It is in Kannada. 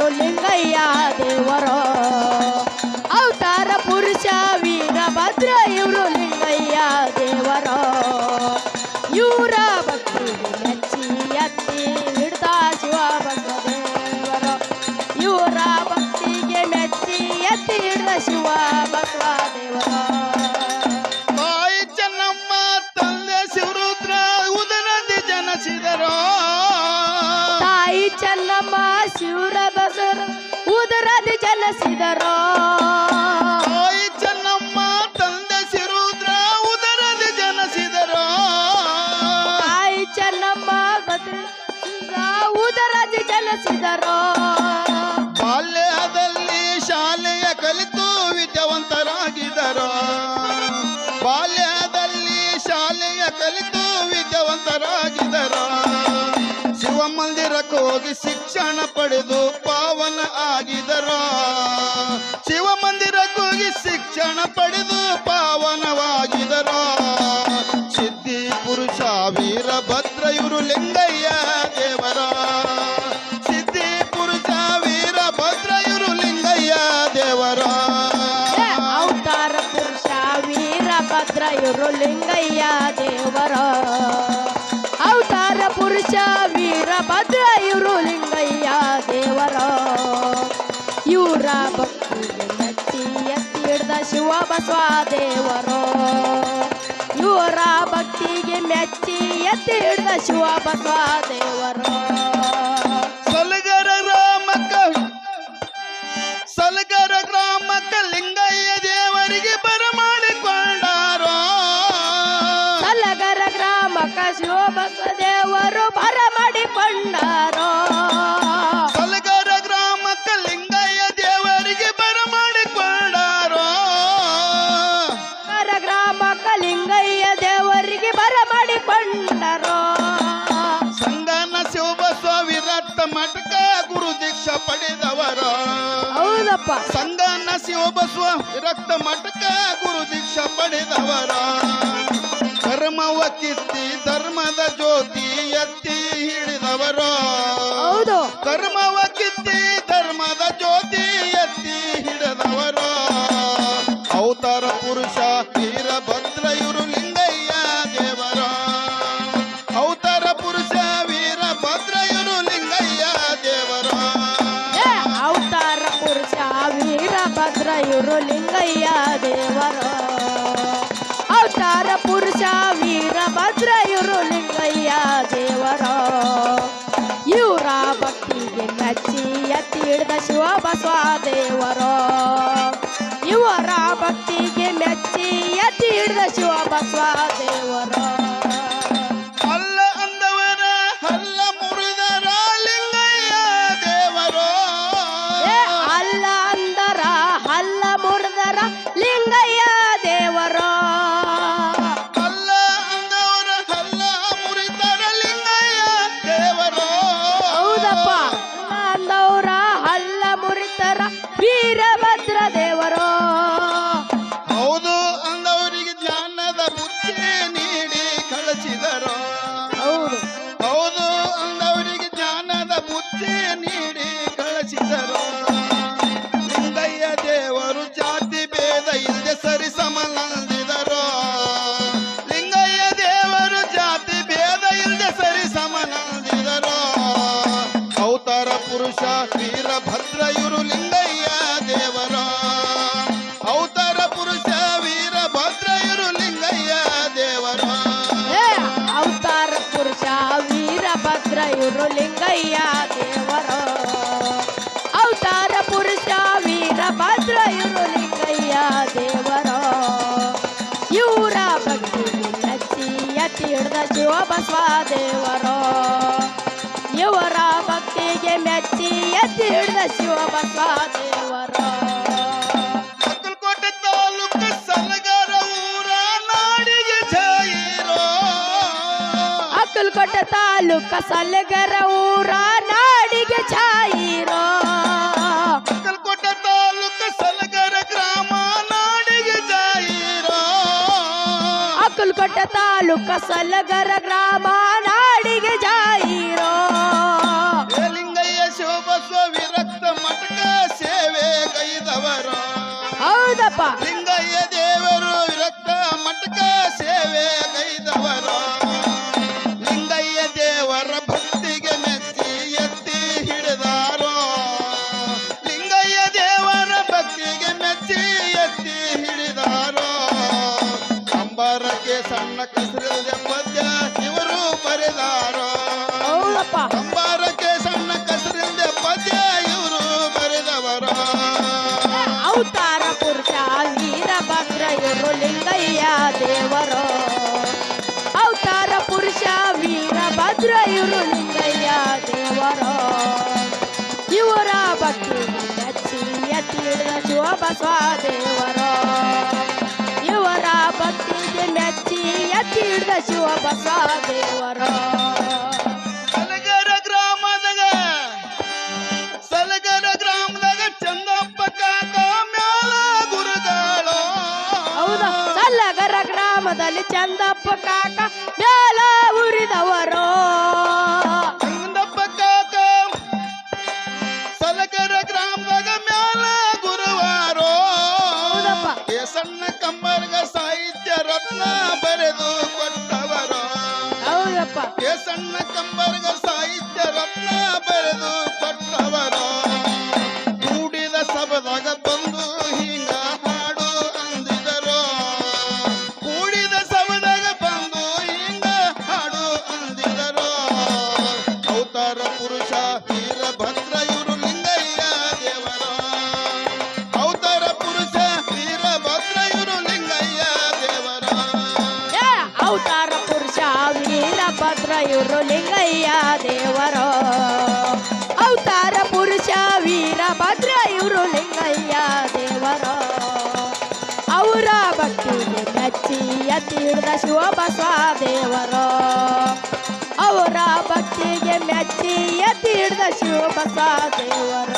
ಇವರು ಲಿಂಗಯ್ಯ ದೇವರು ಅವತಾರ ಪುರುಷ ವೀರಭದ್ರ ಇವರು ಲಿಂಗಯ್ಯ ದೇವರು ಇವರ ಭಕ್ತಿಗೆ ಮೆಚ್ಚಿ ಎತ್ತಿ ಹಿಡ್ದ ಶಿವ ಬಸವದೇವರು ಇವರ ಭಕ್ತಿಗೆ ಮೆಚ್ಚಿ ಎತ್ತಿ ಹಿಡ್ದ ಶಿವ ಬಸವದೇವರು ತಾಯಿ ಚೆನ್ನಮ್ಮ ತಂದೆ ಶಿವರುದ್ರ ಉದರದಿ ಜನಸಿದರು ತಾಯಿ ಚೆನ್ನಮ್ಮ ಶಿವರ ಬಸರ ಉದರದಿ ಜನಿಸಿದರು ತಾಯಿ ಚೆನ್ನಮ್ಮ ತಂದೆ ಶಿವರುದ್ರ ಉದರದಿ ಜನಸಿದರು ತಾಯಿ ಚೆನ್ನಮ್ಮ ಉದರದಿ ಜನಿಸಿದರು ಬಾಲ್ಯದಲ್ಲಿ ಶಾಲೆಯ ಕಲಿತು ವಿದ್ಯಾವಂತರಾಗಿದ್ದರು ಬಾಲ್ಯದಲ್ಲಿ ಶಾಲೆಯ ಕಲಿತು ವಿದ್ಯಾವಂತರಾಗಿದ್ದರು ಶಿವ ಮಂದಿರಕ್ಕೆ ಹೋಗಿ ಶಿಕ್ಷಣ ಪಡೆದು ಪಾವನ ಆಗಿದರು ಶಿವ ಮಂದಿರಕ್ಕೆ ಹೋಗಿ ಶಿಕ್ಷಣ ಪಡೆದು ಪಾವನವಾಗಿದರು ಸಿದ್ಧಿ ಪುರುಷ ವೀರಭದ್ರ ಇವರು ಲಿಂಗಯ್ಯ ದೇವರ ಸಿದ್ಧಿ ಪುರುಷ ವೀರಭದ್ರ ಇವರು ಲಿಂಗಯ್ಯ ದೇವರ ಅವತಾರ ಪುರುಷ ವೀರಭದ್ರ ಇವರು ಲಿಂಗಯ್ಯ ದೇವರ ಅವತಾರ ಪುರುಷ ವೀರಭದ್ರ ಇವರು ಲಿಂಗಯ್ಯ ದೇವರ ಇವರ ಭಕ್ತಿಗೆ ಮೆಚ್ಚಿ ಎತ್ತಿ ಹಿಡ್ದ ಶಿವ ಬಸವ ದೇವರು ಇವರ ಭಕ್ತಿಗೆ ಮೆಚ್ಚಿ ಎತ್ತಿ ಹಿಡ್ದ ಶಿವ ಬಸವ ದೇವರು ಸಲಗರ ಗ್ರಾಮಕ್ಕ ಲಿಂಗಯ್ಯ ದೇವರಿಗೆ ಬರಮಾಡಿಕೊಂಡಾರೋ ಸಲಗರ ಗ್ರಾಮಕ್ಕ ಶಿವ ಬಸವ ದೇವರು ಬರಮಾಡಿಕೊಂಡಾರೋ ಸಲಗರ ಗ್ರಾಮಕ್ಕ ಲಿಂಗಯ್ಯ ದೇವರಿಗೆ ಬರಮಾಡಿಕೊಂಡಾರೋ ಗ್ರಾಮಕ್ಕ ಲಿಂಗಯ್ಯ ದೇವರಿಗೆ ಬರಮಾಡಿಕೊಂಡಾರೋ ಸಂಗನ ಶಿವಬಸವ ವಿರಕ್ತ ಮಠಕ ಗುರು ದೀಕ್ಷಾ ಪಡೆದವರು ಹೌದಪ್ಪ ಸಂಗನ ಶಿವಬಸವ ವಿರಕ್ತ ಮಠಕ ಗುರು ದೀಕ್ಷಾ ಪಡೆದವರ ಕರ್ಮವ ಕಿತ್ತಿ ಧರ್ಮದ ಜ್ಯೋತಿ ಎತ್ತಿ ಹಿಡಿದವರು ಹೌದು ಕರ್ಮವ ಕಿತ್ತಿ ಧರ್ಮದ ಜ್ಯೋತಿ ಎತ್ತಿ ಹಿಡಿದವರು ಅವತಾರ ಪುರುಷ ವೀರಭದ್ರ ಇವರು ಲಿಂಗಯ್ಯ ದೇವರ ಅವತಾರ ಪುರುಷ ವೀರಭದ್ರ ಇವರು ಲಿಂಗಯ್ಯ ದೇವರ ಅವತಾರ ಪುರುಷ ವೀರಭದ್ರ ಇವರು ಲಿಂಗಯ್ಯ ದೇವರು ಅವತಾರ ಪುರುಷ ವೀರಭದ್ರ ಇವರು ಲಿಂಗಯ್ಯ ದೇವರು ಇವರ ಭಕ್ತಿಗೆ ಮೆಚ್ಚಿ ಎತ್ತಿ ಹಿಡ್ದ ಶಿವ ಬಸವ ದೇವರು ಇವರ ಭಕ್ತಿಗೆ ಮೆಚ್ಚಿ ಎತ್ತಿ ಹಿಡ್ದ ಶಿವ ಬಸವ ದೇವರು ಅಲ್ಲ ಅಂದವರ ಹಲ್ಲ ಮುರಿದರ ಲಿಂಗಯ್ಯ ದೇವರು ಅಲ್ಲ ಅಂದರ ಹಲ್ಲ ಮುರಿದರ ಲಿಂಗಯ್ಯ ದೇವರು ಅಲ್ಲ ಅಂದವರ ಹಲ್ಲ ಮುರಿದರ ಲಿಂಗಯ್ಯ ದೇವರು ಹೌದಪ್ಪ ಅಂದವರ ಹಲ್ಲ ಮುರಿತರ ವೀರಭದ್ರ ದೇವರು ಹೌದು ಅಂದವರಿಗೆ ಜ್ಞಾನದ ಬುದ್ಧಿ ನೀಡಿ ಕಳಿಸಿದರು ಹೌದು ಹೌದು ಅಂದವರಿಗೆ ಜ್ಞಾನದ ಬುದ್ಧಿ ನೀಡಿ ಕಳಿಸಿದರು ಲಿಂಗಯ್ಯ ದೇವರು ಜಾತಿ ಭೇದ ಇಲ್ಲದೆ ಸರಿ ಸಮನಂದಿದರು ಲಿಂಗಯ್ಯ ದೇವರು ಜಾತಿ ಭೇದ ಇಲ್ಲದೆ ಸರಿ ಸಮನಂದಿದರು ಅವತಾರ ಪುರುಷ ವೀರಭದ್ರ ಇವರು ಲಿಂಗಯ್ಯ ದೇವರ ಅವತಾರ ಪುರುಷ ವೀರಭದ್ರ ಇವರು ಲಿಂಗಯ್ಯ ದೇವರ ಅವತಾರ ಪುರುಷ ವೀರಭದ್ರ ಇವರು ಲಿಂಗಯ್ಯ ದೇವರು ಅವತಾರ ಪುರುಷ ವೀರಭದ್ರ ಇವರು ಲಿಂಗಯ್ಯ ದೇವರು ಇವರ ಭಕ್ತಿಗೆ ಮೆಚ್ಚಿ ಎತ್ತಿ ಹಿಡ್ದ ಶಿವ ಬಸವ ದೇವರು ಇವರ ಭಕ್ತಿಗೆ ಮೆಚ್ಚಿ ಎತ್ತಿ ಹಿಡ್ದ ಶಿವ ಬಸವ ದೇವರು ಅಕ್ಕಲಕೋಟೆ ತಾಲೂಕು ಸಲಗರ ಊರ ನಾಡಿಗೆ ಜಾಯಿರೋ ಅಕ್ಕಲಕೋಟೆ ತಾಲೂಕ ಸಲಗರ ಊರ ನಾಡಿಗೆ ಛಾಯಿರೋ ಅಕ್ಕಲಕೋಟೆ ತಾಲೂಕು ಸಲಗರ ಗ್ರಾಮ ನಾಡಿಗೆ ಜಾಯಿರೋ ಅಕ್ಕಲಕೋಟೆ ತಾಲೂಕ ಸಲಗರ ಗ್ರಾಮ ನಾಡಿಗೆ ಜಾಯಿರೋ ಲಿಂಗಯ್ಯ ಶಿವಬಸವ ವಿರಕ್ತ ಲಿಂಗಯ್ಯ ದೇವರು ರಕ್ತ ಮಟಕ ಸೇವೆ ಗೈದವರು ಲಿಂಗಯ್ಯ ದೇವರ ಭಕ್ತಿಗೆ ಮೆಚ್ಚಿ ಎತ್ತಿ ಹಿಡಿದಾರೋ ಲಿಂಗಯ್ಯ ದೇವರ ಭಕ್ತಿಗೆ ಮೆಚ್ಚಿ ಎತ್ತಿ ಹಿಡಿದಾರೋ ಕಂಬರಕ್ಕೆ ಸಣ್ಣ ಕಸರಿದ ಪದ್ಯ ಇವರು ಬರೆದಾರೋ ಹೌದಪ್ಪ ಕಂಬಾರಕ್ಕೆ ಸಣ್ಣ ಕಸರಿಂದ ಪದ್ಯ ಇವರು ಬರೆದವರು ಅವತಾರ ಪುರುಷ ವೀರಭದ್ರ ಇವರು ಲಿಂಗಯ್ಯ ದೇವರು ಅವತಾರ ಪುರುಷ ವೀರಭದ್ರ ಇವರು ಲಿಂಗಯ್ಯ ದೇವರು ಇವರ ಭಕ್ತಿ ಮೆಚ್ಚಿ ಎತ್ತಿಡಿದ ಶಿವಬಸವ ದೇವರು ಇವರ ಭಕ್ತಿಗೆ ಮೆಚ್ಚಿ ಎತ್ತಿಡಿದ ಶಿವಬಸವ ದೇವರು ಸಲಗರ ಗ್ರಾಮದಾಗ ಚಂದಪ್ಪ ಕಾಕ ಮ್ಯಾಲ ಗುರುಗಳು ಹೌದಾ ಸಲ್ಲಗರ ಗ್ರಾಮದಲ್ಲಿ ಚಂದಪ್ಪ ಕಾಕ ಮೇಲ ಉರಿದವರು ಚಂದಪ್ಪ ಕಾಕ ಸಲಗರ ಗ್ರಾಮದಾಗ ಮ್ಯಾಲ ಗುರುವಾರೋ ಹೌದಪ್ಪ ಸಣ್ಣ ಕಂಬರ್ಗ ಸಾಹಿತ್ಯ ರತ್ನ ಬರೆದು ಕೊಟ್ಟವರು ಹೌದಪ್ಪ ಸಣ್ಣ ಕಂಬರ್ಗ ಸಾಹಿತ್ಯ ರತ್ನ ಬರೆದು ಕೊಟ್ಟವರು ಕೂಡಿದ ಸಭದಾಗ ಬಂದು ಹಿಂಗ ಹಾಡು ಅಂದಿದರು ಕೂಡಿದ ಸಭದಾಗ ಬಂದು ಹಿಂಗ ಹಾಡು ಅಂದಿದರು ಅವತಾರ ಪುರುಷ ವೀರಭದ್ರ ಇವರು ಲಿಂಗಯ್ಯ ದೇವರ ಅವತಾರ ಪುರುಷ ವೀರಭದ್ರ ಇವರು ಲಿಂಗಯ್ಯ ದೇವರ ಏ, ಅವತಾರ ಪುರುಷ ವೀರಭದ್ರ ಇವರು ಲಿಂಗಯ್ಯ ದೇವರು ಅವತಾರ ಪುರುಷ ವೀರಭದ್ರ ಇವರು ಲಿಂಗಯ್ಯ ದೇವರು ಅವರ ಭಕ್ತಿಗೆ ಮೆಚ್ಚಿ ಎತ್ತಿ ಹಿಡಿದ ಶಿವಬಸವ ದೇವರು ಅವರ ಭಕ್ತಿಗೆ ಮೆಚ್ಚಿ ಎತ್ತಿ ಹಿಡಿದ ಶಿವಬಸವ ದೇವರು